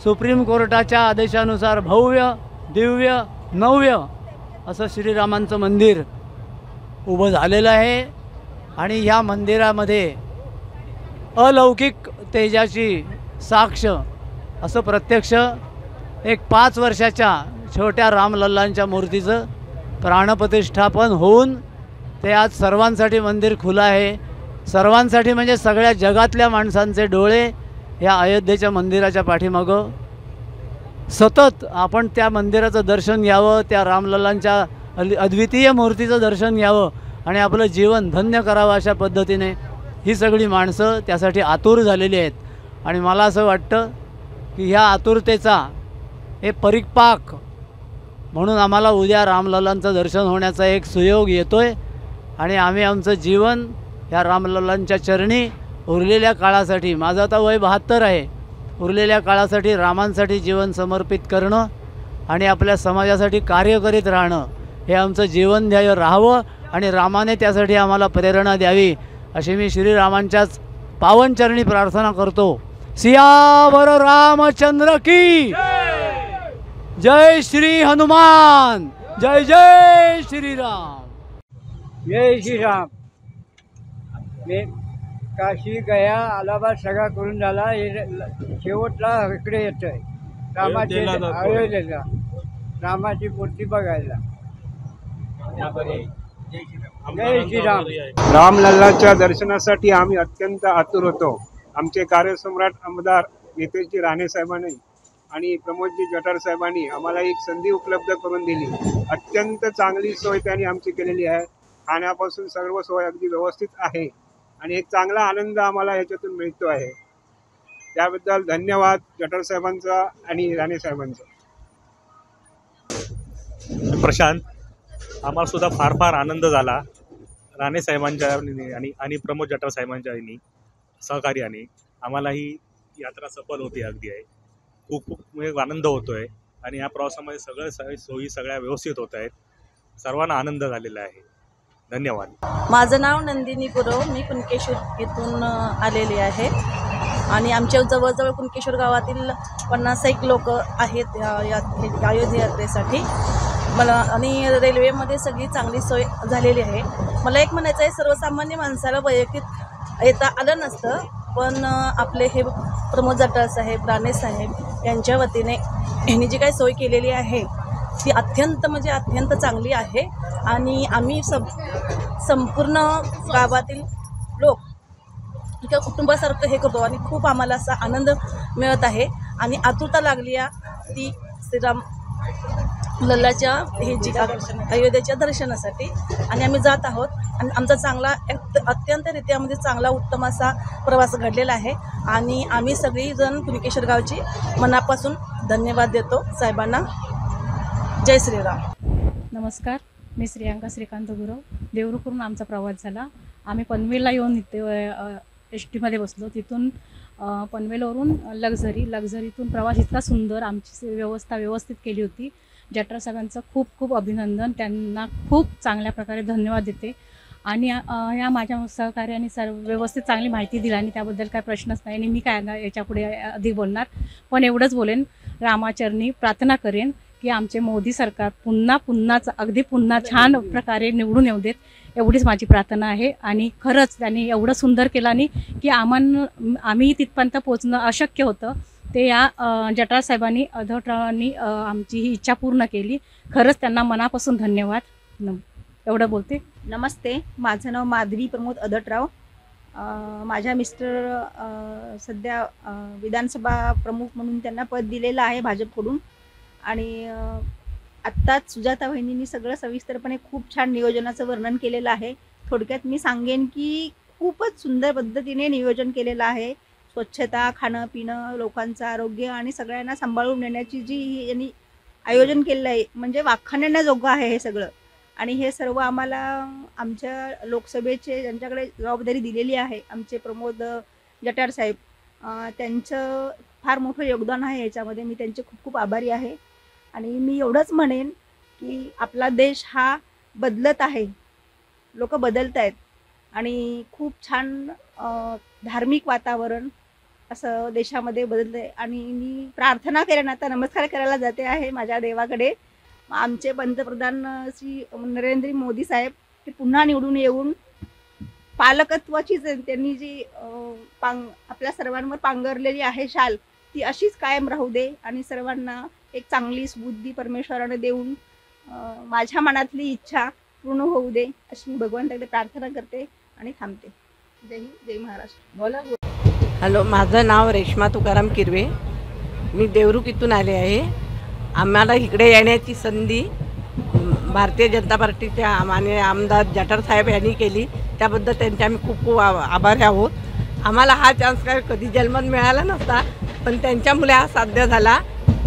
सुप्रीम कोर्टाच्या आदेशानुसार भव्य दिव्य नव्य असं श्रीरामांचं मंदिर उभं झालेलं आहे आणि ह्या मंदिरामध्ये अलौकिक तेजाची साक्ष असं प्रत्यक्ष एक 5 वर्षाच्या छोट्या रामलल्लांच्या मूर्तीचं प्राणप्रतिष्ठापन होऊन ते आज सर्वांसाठी मंदिर खुलं आहे. सर्वांसाठी म्हणजे सगळ्या जगातल्या माणसांचे डोळे या अयोध्येच्या मंदिराच्या पाठीमागं सतत आपण त्या मंदिराचं दर्शन घ्यावं, त्या रामलल्लांच्या अद्वितीय मूर्तीचं दर्शन घ्यावं आणि आपलं जीवन धन्य करावं अशा पद्धतीने ही सगळी माणसं त्यासाठी आतुर झालेली आहेत. आणि मला असं वाटतं की ह्या आतुरतेचा हे परिपाक म्हणून आम्हाला उद्या रामलल्लांचं दर्शन होण्याचा एक सुयोग येतो आहे आणि आम्ही आमचं जीवन ह्या रामलल्लांच्या चरणी उरलेल्या काळासाठी, माझं आता वय 72 आहे, उरलेल्या काळासाठी रामांसाठी जीवन समर्पित करणं आणि आपल्या समाजासाठी कार्य करीत राहणं हे आमचं जीवन ध्येय राहावं आणि रामाने त्यासाठी आम्हाला प्रेरणा द्यावी अशी मी श्रीरामांच्याच पावनचरणी प्रार्थना करतो. सियावर रामचंद्र की जय श्री हनुमान. जय जय श्रीराम. जय श्रीराम. मी काशी गया अलाहाबाद सगळा करून झाला. शेवटला इकडे येतोय रामाचे अयोध्येला रामाची मूर्ती बघायला. जय श्रीराम. रामलल्लाच्या दर्शनासाठी आम्ही अत्यंत आतुर होतो आमचे कार्यसम्राट आमदार नितेशजी राणे साहेबांनी आणि प्रमोदजी जठार साहेबांनी आम्हाला एक संधी उपलब्ध करून दिली. अत्यंत चांगली सोय त्यांनी आमची केलेली आहे. खाण्यापासून सर्व सोय अगदी व्यवस्थित आहे आणि एक चांगला आनंद आम्हाला याच्यातून मिळतो आहे. त्याबद्दल धन्यवाद जठार साहेबांचा आणि राणे साहेबांचा. प्रशांत, आम्हाला सुद्धा फार फार आनंद झाला. राणे साहेबांच्या आणि प्रमोद जठार साहेबांच्या सहकार्याने आम्हाला ही यात्रा सफल होती अगदी आहे. खूप खूप आनंद होतोय आणि या प्रवासामध्ये सगळ्या सोयी सगळ्या व्यवस्थित होत आहेत. सर्वांना आनंद झालेला आहे. धन्यवाद. माझं नाव नंदिनी गुरव, मी कुणकेश्वर इथून आलेले आहे आणि आमच्या जवळजवळ कुणकेश्वर गावातील 50 लोक आहेत अयोध्या यात्रेसाठी. मला आणि रेल्वेमध्ये सगळी चांगली सोय झालेली आहे. मला एक म्हणायचं आहे, सर्वसामान्य माणसाला वैयक्तिक येता आलं नसतं, पण आपले हे प्रमोद जठार साहेब, राणे साहेब यांच्या वतीने यांनी जी काही सोय केलेली आहे ती अत्यंत चांगली आहे आणि आम्ही संपूर्ण गावातील लोक एका कुटुंबासारखं हे करतो आणि खूप आम्हाला असा आनंद मिळत आहे आणि आतुरता लागली आहे ती श्रीराम लल्लाच्या हे जी अयोध्येच्या दर्शनासाठी आणि आम्ही जात आहोत आणि आमचा चांगला अत्यंतरित्या म्हणजे चांगला उत्तम असा प्रवास घडलेला आहे आणि आम्ही सगळीजण कुणकेश्वर गावची मनापासून धन्यवाद देतो साहेबांना. जय श्रीराम. नमस्कार, मी श्रियांका श्रीकांत गुरव. देवरूकडून आमचा प्रवास झाला. आम्ही पनवेलला येऊन एस टीमध्ये बसलो. तिथून पनवेलवरून लक्झरीतून प्रवास इतका सुंदर, आमची व्यवस्था व्यवस्थित केली होती. जठार साहेबांचं खूप खूप अभिनंदन. त्यांना खूप चांगल्या प्रकारे धन्यवाद देते आणि या माझ्या सहकार्याने व्यवस्थित चांगली माहिती दिली आणि त्याबद्दल काय प्रश्नच नाही आणि मी काय याच्यापुढे अधिक बोलणार, पण एवढंच बोलेन, रामाचरणी प्रार्थना करेन की आमचे मोदी सरकार अगदी पुन्हा छान प्रकारे निवडून येऊ देत, एवढीच माझी प्रार्थना आहे. आणि खरंच त्यांनी एवढं सुंदर केलं आणि की आम्ही तिथपर्यंत पोचणं अशक्य होतं, ते या जठार साहेबांनी अधोटरावांनी आमची ही इच्छा पूर्ण केली. खरंच त्यांना मनापासून धन्यवाद. एवढं बोलते. नमस्ते, माझं नाव माधवी प्रमोद अधटराव. माझ्या मिस्टर सध्या विधानसभा प्रमुख म्हणून त्यांना पद दिलेलं आहे भाजपकडून आणि आत्ताच सुजाता वहिनींनी सगळं सविस्तरपणे खूप छान नियोजनाचं वर्णन केलेलं आहे. थोडक्यात मी सांगेन की खूपच सुंदर पद्धतीने नियोजन केलेलं आहे. स्वच्छता, खाणं पिणं, लोकांचं आरोग्य आणि सगळ्यांना सांभाळून नेण्याची जी यांनी आयोजन केलेलं आहे म्हणजे वाखाणण्याजोगं आहे हे सगळं. आणि हे सर्व आम्हाला आमच्या लोकसभेचे ज्यांच्याकडे जबाबदारी दिलेली आहे आमचे प्रमोद जठार साहेब, त्यांचं फार मोठं योगदान आहे याच्यामध्ये. मी त्यांचे खूप खूप आभारी आहे आणि मी एवढंच म्हणेन की आपला देश हा बदलत आहे, लोक बदलत आहेत आणि खूप छान धार्मिक वातावरण असं देशामध्ये बदलतं आहे आणि मी प्रार्थना करेन, आता नमस्कार करायला जाते आहे माझ्या देवाकडे. आमचे पंतप्रधान श्री नरेंद्र मोदी साहेब ते पुन्हा निवडून येऊन पालकत्वाची त्यांनी जी आपल्या सर्वांवर पांघरलेली आहे शाल ती अशीच कायम राहू दे आणि सर्वांना एक चांगली बुद्धी परमेश्वराने देऊन माझ्या मनातली इच्छा पूर्ण होऊ दे अशी मी भगवंताकडे प्रार्थना करते आणि थांबते. जय हिंद, जय महाराष्ट्र. बोला. हॅलो, माझं नाव रेश्मा तुकाराम किरवे. मी देवरुख इथून आले आहे. आम्हाला इकडे येण्याची संधी भारतीय जनता पार्टीच्या माननीय आमदार जठार साहेब यांनी केली, त्याबद्दल त्यांचे आम्ही खूप खूप आभारी आहोत. आम्हाला हा चान्स काय कधी जन्मात मिळाला नसता, पण त्यांच्यामुळे हा साध्य झाला.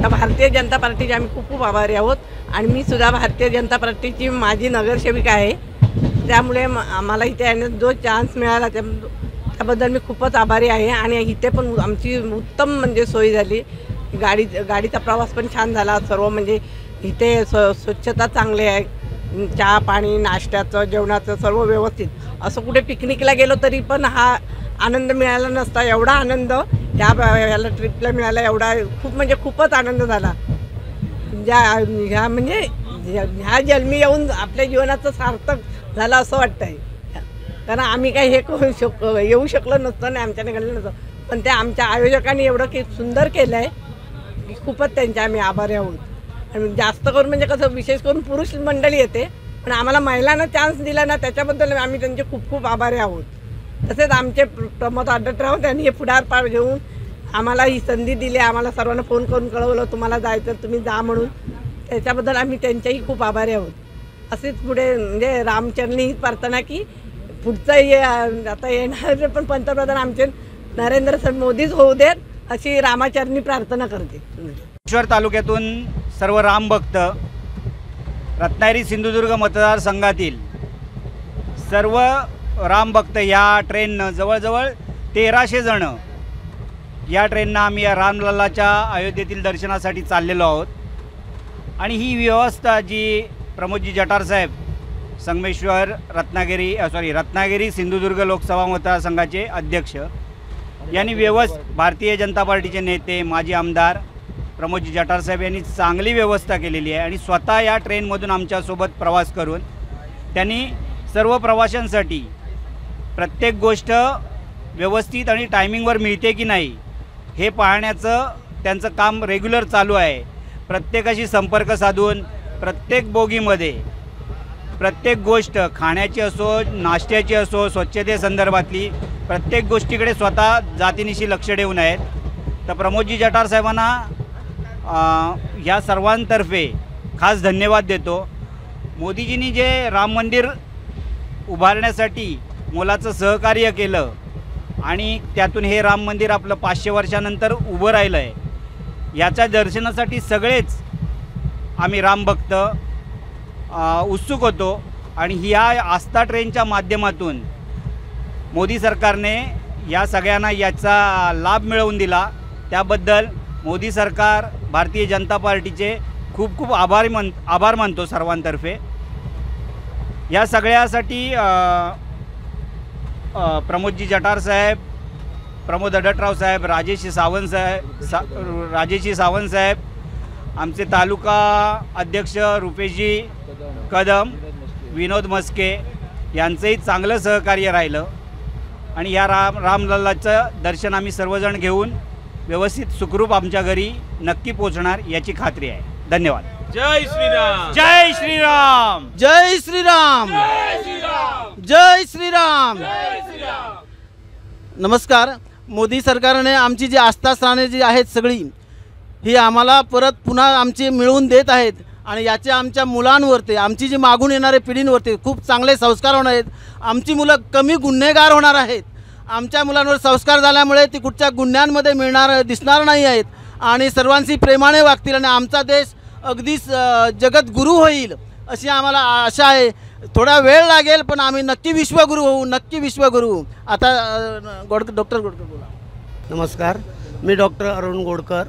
तर भारतीय जनता पार्टीचे आम्ही खूप खूप आभारी आहोत आणि मी सुद्धा भारतीय जनता पार्टीची माझी नगरसेविका आहे. त्यामुळे आम्हाला इथे येण्याचा जो चान्स मिळाला त्याबद्दल मी खूपच आभारी आहे. आणि इथे पण आमची उत्तम म्हणजे सोय झाली. गाडीचा प्रवास पण छान झाला. सर्व म्हणजे इथे स्वच्छता चांगली आहे, चहा पाणी नाश्त्याचं जेवणाचं सर्व व्यवस्थित. असं कुठे पिकनिकला गेलो तरी पण हा आनंद मिळाला नसता, एवढा आनंद याला ट्रिपला मिळाला. एवढा खूपच आनंद झाला. ह्या म्हणजे ह्या जन्मी येऊन आपल्या जीवनाचं सार्थक झालं असं वाटतं आहे. कारण आम्ही काही हे येऊ शकलो नसतं आणि आमच्याने घडलं नसतं, पण त्या आमच्या आयोजकांनी एवढं सुंदर केलं आहे की खूपच त्यांचे आम्ही आभारी आहोत. आणि जास्त करून म्हणजे कसं विशेष करून पुरुष मंडळी येते, पण आम्हाला महिलांना चान्स दिला ना त्याच्याबद्दल आम्ही त्यांचे खूप खूप आभारी आहोत. तसेच आमचे प्रमोद आढळराव त्यांनी हे पुढाकार घेऊन आम्हाला ही संधी दिली. आम्हाला सर्वांना फोन करून कळवलं तुम्हाला जायचं तुम्ही जा म्हणून. त्याच्याबद्दल आम्ही त्यांच्याही खूप आभारी आहोत. असेच पुढे म्हणजे रामचरणी ही प्रार्थना की पुढचं आता येणारे पण पंतप्रधान आमचे नरेंद्र मोदीच होऊ देत अशी रामाचरणी प्रार्थना करते. ईश्वर तालुक्यातून सर्व रामभक्त रत्नागिरी सिंधुदुर्ग मतदारसंघातील सर्व रामभक्त या ट्रेननं जवळजवळ 1300 जण या ट्रेननं आम्ही या रामलल्लाच्या अयोध्येतील दर्शनासाठी चाललेलो आहोत. आणि ही व्यवस्था जी प्रमोदजी जठार साहेब संगमेश्वर रत्नागिरी सिंधुदुर्ग लोकसभा मतदारसंघाचे अध्यक्ष यांनी भारतीय जनता पार्टीचे नेते माजी आमदार प्रमोदजी जठार साहेब यांनी चांगली व्यवस्था केलेली आहे. आणि स्वतः या ट्रेनमधून आमच्यासोबत प्रवास करून त्यांनी सर्व प्रवाशांसाठी प्रत्येक गोष्ट व्यवस्थित आणि टायमिंगवर मिळते की नाही हे पाहण्याचं त्यांचं काम रेग्युलर चालू आहे. प्रत्येकाशी संपर्क साधून प्रत्येक बोगीमध्ये प्रत्येक गोष्ट खाण्याची असो नाश्त्याची असो स्वच्छतेसंदर्भातली प्रत्येक गोष्टीकडे स्वतः जातीनिशी लक्ष ठेवून आहेत. तर प्रमोदजी जठार साहेबांना ह्या सर्वांतर्फे खास धन्यवाद देतो. मोदीजींनी जे राम मंदिर उभारण्यासाठी मोलाचं सहकार्य केलं आणि त्यातून हे राम मंदिर आपलं 500 वर्षानंतर उभं राहिलं आहे याच्या दर्शनासाठी सगळेच आम्ही रामभक्त उत्सुक होतो. आणि ह्या आस्था ट्रेनच्या माध्यमातून मोदी सरकारने या सगळ्यांना याचा लाभ मिळवून दिला. त्याबद्दल मोदी सरकार भारतीय जनता पार्टीचे खूप खूप आभार मानतो सर्वांतर्फे. या सगळ्यासाठी प्रमोदजी जठार साहेब, प्रमोद आढळराव साहेब, राजेशी सावंत साहेब, आमचे तालुका अध्यक्ष रुपेशजी कदम, विनोद मस्के यांचंही चांगलं सहकार्य राहिलं. आणि या रामलल्लाचं दर्शन आम्ही सर्वजण घेऊन व्यवस्थित सुखरूप आमच्या घरी नक्की पोहोचणार याची खात्री आहे. धन्यवाद. जय श्रीराम. जय श्रीराम. जय श्रीराम. जय श्रीराम. नमस्कार. मोदी सरकारने आमची जी आस्थास्थाने जी आहेत सगळी ही आम्हाला परत पुन्हा आमची मिळवून देत आहेत. आणि याचे आमच्या मुलांवरती आमची जी मागून येणाऱ्या पिढींवरती खूप चांगले संस्कार होणार आहेत. आमची मुलं कमी गुन्हेगार होणार आहेत. आमच्या मुलांवर संस्कार झाल्यामुळे ती कुठच्या गुन्ह्यांमध्ये दिसणार नाही आहेत आणि सर्वांशी प्रेमाने वागतील आणि आमचा देश अगदीच जगद्गुरू होईल अशी आम्हाला आशा आहे. थोडा वेळ लागेल पण आम्ही नक्की विश्वगुरू होऊ. नक्की विश्वगुरू. आता डॉक्टर गोडकर बोला. नमस्कार. मी डॉक्टर अरुण गोडकर,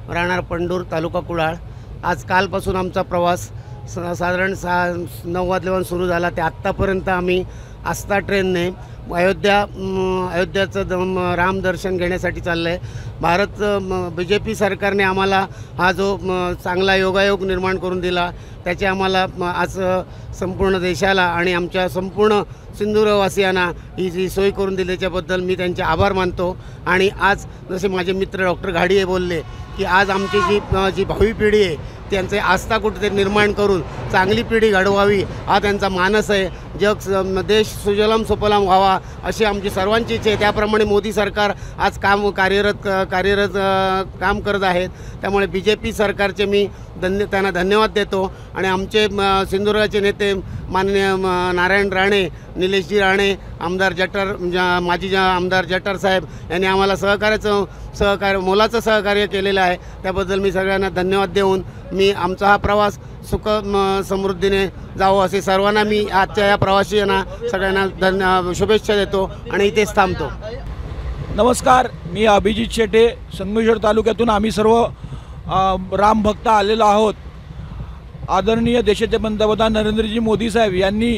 राहणार पंढूर, तालुका कुडाळ. आज कालपासून आमचा प्रवास साधारण 9 वाजल्यापासून सुरू झाला. ते आत्तापर्यंत आम्ही आस्था ट्रेनने अयोध्याचं रामदर्शन घेण्यासाठी चाललं आहे. BJP सरकारने आम्हाला हा जो चांगला योगायोग निर्माण करून दिला त्याचे आम्हाला आज संपूर्ण देशाला आणि आमच्या संपूर्ण सिंधुदुर्गवासियांना ही जी सोय करून दिली त्याच्याबद्दल मी त्यांचे आभार मानतो. आणि आज जसे माझे मित्र डॉक्टर घाडिये बोलले की आज आमची जी भावी पिढी आहे त्यांचे आस्था कुठेतरी निर्माण करून चांगली पिढी घडवावी हा त्यांचा मानस आहे. देश सुजलाम सुफलाम व्हावा अशी आमची सर्वांची इच्छा आहे. त्याप्रमाणे मोदी सरकार आज कार्यरत काम करत आहेत. त्यामुळे BJP सरकारचे मी त्यांना धन्यवाद देतो. आणि आमचे सिंधुदुर्गाचे नेते माननीय नारायण राणे, निलेशजी राणे, आमदार जठार माजी आमदार जठार साहेब यांनी आम्हाला मोलाचं सहकार्य केलेलं आहे. त्याबद्दल मी सगळ्यांना धन्यवाद देऊन मी आमचा हा प्रवास सुख समृद्धीने जावं असे सर्वांना मी आजच्या या प्रवासीयांना सगळ्यांना शुभेच्छा देतो आणि इथेच थांबतो. नमस्कार. मी अभिजित शेटे, संगमेश्वर तालुक्यातून आम्ही सर्व रामभक्त आलेलो आहोत. आदरणीय देशाचे पंतप्रधान नरेंद्रजी मोदी साहेब यांनी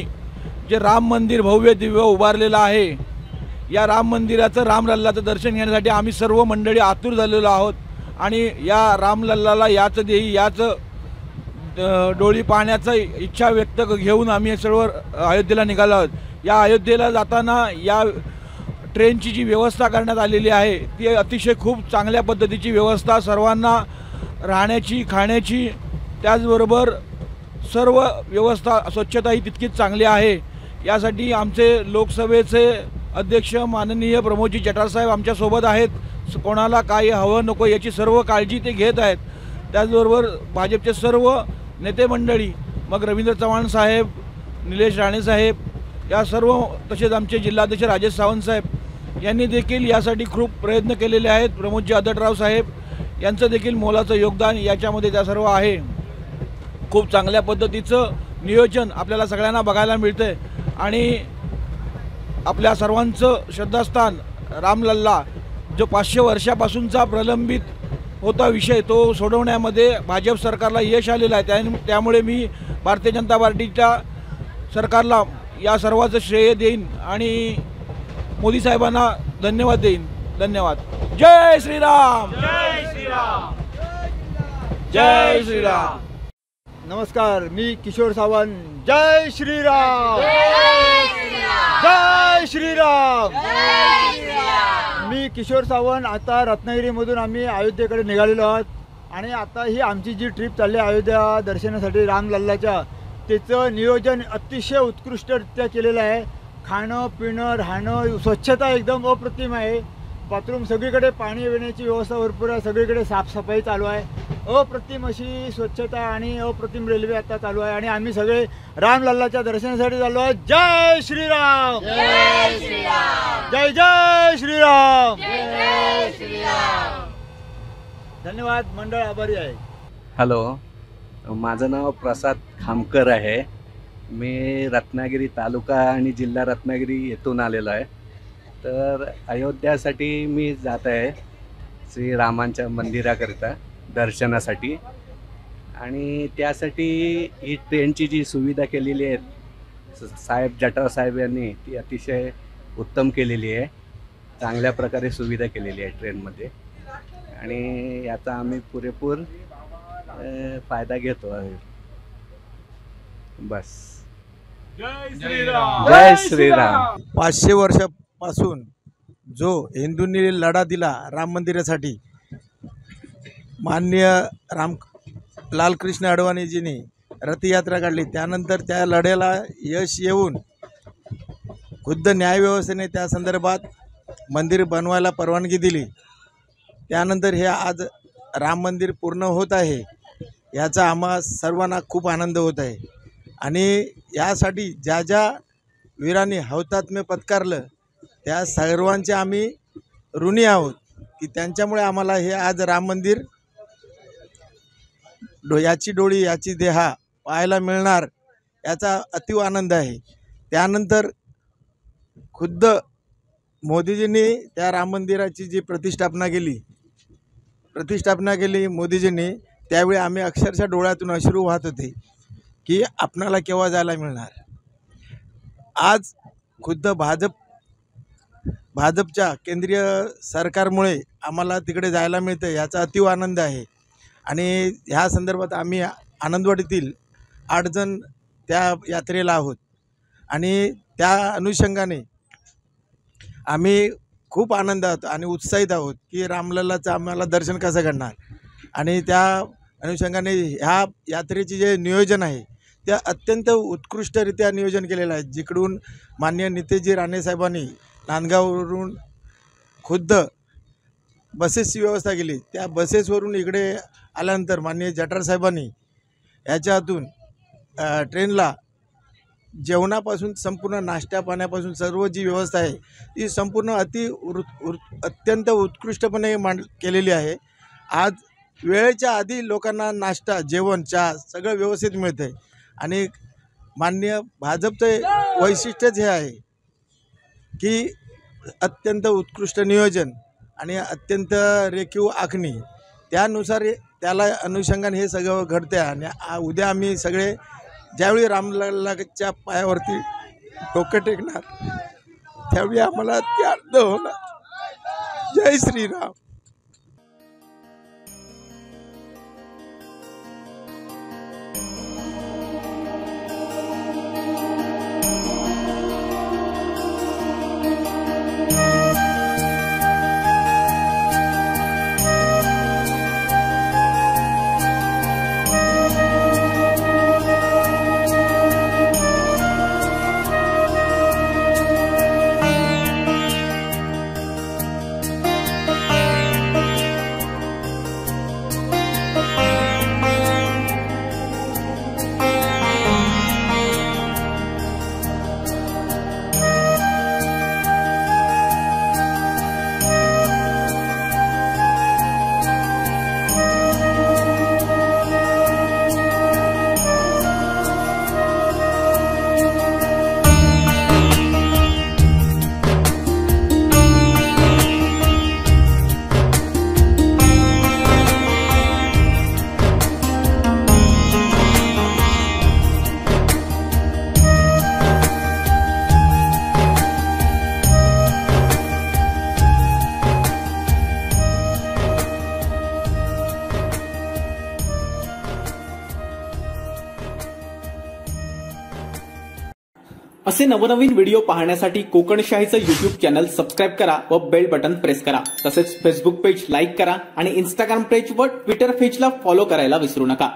जे राम मंदिर भव्य दिव्य उभारलेलं आहे या राम मंदिराचं रामलल्लाचं दर्शन घेण्यासाठी आम्ही सर्व मंडळी आतुर झालेलो आहोत. आणि या रामलल्लाला याच डोळी पाहण्याचा इच्छा व्यक्त घेऊन आम्ही सर्व अयोध्येला निघालो आहोत. या अयोध्येला जाताना या ट्रेनची जी व्यवस्था करण्यात आलेली आहे ती अतिशय खूप चांगल्या पद्धतीची व्यवस्था, सर्वांना राहण्याची खाण्याची त्याचबरोबर सर्व व्यवस्था, स्वच्छता ही तितकीच चांगली आहे. यासाठी आमचे लोकसभेचे अध्यक्ष माननीय प्रमोदजी जठार साहेब आमच्यासोबत आहेत। कोणाला काही हवं नको याची सर्व काळजी ते घेत आहेत। त्याचबरोबर भाजपचे सर्व नेते मंडळी, मग रवींद्र चव्हाण साहेब, निलेश राणे साहेब, या सर्व, तसेच आमचे जिल्हाध्यक्ष राजेश सावंत साहेब यांनी देखील यासाठी खूप प्रयत्न केलेले आहेत। प्रमोदजी आदटराव साहेब यांचं देखील मोलाचं योगदान याच्यामध्ये त्या सर्व आहे। खूप चांगल्या पद्धतीचं नियोजन आपल्याला सगळ्यांना बघायला मिळतंय आणि आपल्या सर्वांचं श्रद्धास्थान रामलल्ला जो 500 वर्षापासूनचा प्रलंबित होता विषय तो सोडवण्यामध्ये भाजप सरकारला यश आलेलं आहे। त्यामुळे मी भारतीय जनता पार्टीच्या सरकारला या सर्वाचं श्रेय देईन आणि मोदी साहेबांना धन्यवाद देईन। धन्यवाद। जय श्रीराम, जय श्रीराम, जय श्रीराम। नमस्कार, मी किशोर सावंत। जय श्रीराम, जय श्रीराम। मी किशोर सावंत। आता रत्नागिरीमधून आम्ही अयोध्येकडे निघालेलो आहोत आणि आता ही आमची जी ट्रिप चालली अयोध्या दर्शनासाठी रामलल्लाच्या, त्याचं नियोजन अतिशय उत्कृष्टरित्या केलेलं आहे। खाणं पिणं राहणं स्वच्छता एकदम अप्रतिम आहे। बाथरूम सगळीकडे, पाणी पिण्याची व्यवस्था भरपूर आहे, सगळीकडे साफसफाई चालू आहे। अप्रतिम अशी स्वच्छता आणि अप्रतिम रेल्वे आता चालू आहे आणि आम्ही सगळे रामलल्लाच्या दर्शनासाठी चाललो आहे। जय श्रीराम, जय श्रीराम, जय जय श्रीराम, जय श्रीराम। धन्यवाद, मंडळ आभारी आहे। हॅलो, माझं नाव प्रसाद खामकर आहे। मी रत्नागिरी तालुका आणि जिल्हा रत्नागिरी येथून आलेलो आहे। तर अयोध्यासाठी मी जात आहे श्रीरामांच्या मंदिराकरिता दर्शनासाठी आणि त्यासाठी ही ट्रेनची जी सुविधा केलेली आहे साहेब जठार साहेब यांनी, ती अतिशय उत्तम केलेली आहे। चांगल्या प्रकारे सुविधा केलेली आहे ट्रेनमध्ये आणि याचा आम्ही पुरेपूर फायदा घेतो आहे। बस। जय श्रीराम, जय श्रीराम। 500 वर्षापासून जो हिंदूंनी लढा दिला राम मंदिरासाठी, माननीय लालकृष्ण अडवाणीजींनी रथयात्रा काढली, त्यानंतर त्या लढ्याला यश येऊन खुद्द न्यायव्यवस्थेने त्या संदर्भात मंदिर बनवायला परवानगी दिली। त्यानंतर हे आज राम मंदिर पूर्ण होत आहे, याचा आम्हा सर्वांना खूप आनंद होत आहे आणि यासाठी ज्या ज्या वीरांनी हौतात्म्य पत्कारलं त्या सर्वांचे आम्ही ऋणी आहोत की त्यांच्यामुळे आम्हाला हे आज राम मंदिर याची डोळी याची देहा पाहायला मिळणार, याचा अतीव आनंद आहे। त्यानंतर खुद्द मोदीजींनी त्या राम मंदिराची जी प्रतिष्ठापना केली मोदीजींनी, त्यावेळी आम्ही अक्षरशः डोळ्यातून अश्रू वाहत होते की आपणाला केव्हा जायला मिळणार। आज खुद्द भाजपच्या केंद्रीय सरकारमुळे आम्हाला तिकडे जायला मिळतं, याचा अतीव आनंद आहे आणि ह्या संदर्भात आम्ही आनंदवाडीतील 8 जण त्या यात्रेला आहोत आणि त्या अनुषंगाने आम्ही खूप आनंदात आणि उत्साहित आहोत की रामलल्लाचं आम्हाला दर्शन कसं घडणार आणि त्या अनुषंगाने ह्या यात्रेचे जे नियोजन आहे ते अत्यंत उत्कृष्टरित्या नियोजन केलेलं आहे। जिकडून माननीय नितेशजी राणे साहेबांनी नांदगाववरून खुद्द बसेसची व्यवस्था केली, त्या बसेसवरून इकडे आल्यानंतर माननीय जठार साहेबांनी याच्यातून ट्रेनला जेवणापासून संपूर्ण नाश्त्या पाण्यापासून सर्व जी व्यवस्था आहे ती संपूर्ण अत्यंत उत्कृष्टपणे केलेली आहे। आज वेळेच्या आधी लोकांना नाश्ता, जेवण, चहा सगळं व्यवस्थित मिळतं आहे आणि माननीय भाजपचं वैशिष्ट्यच हे आहे की अत्यंत उत्कृष्ट नियोजन आणि अत्यंत रेखीव आखणी, त्यानुसार त्याला अनुषंगाने हे सगळं घडतं आहे आणि उद्या आम्ही सगळे ज्यावेळी रामलल्लाच्या पायावरती डोकं टेकणार त्यावेळी आम्हाला ते अर्थ होणार। जय श्रीराम। असे नवनवीन व्हिडिओ पाहण्यासाठी कोकणशाहीचं युट्यूब चॅनल सबस्क्राईब करा व बेल बटन प्रेस करा. तसेच फेसबुक पेज लाईक करा आणि इंस्टाग्राम पेज व ट्विटर पेजला फॉलो करायला विसरू नका.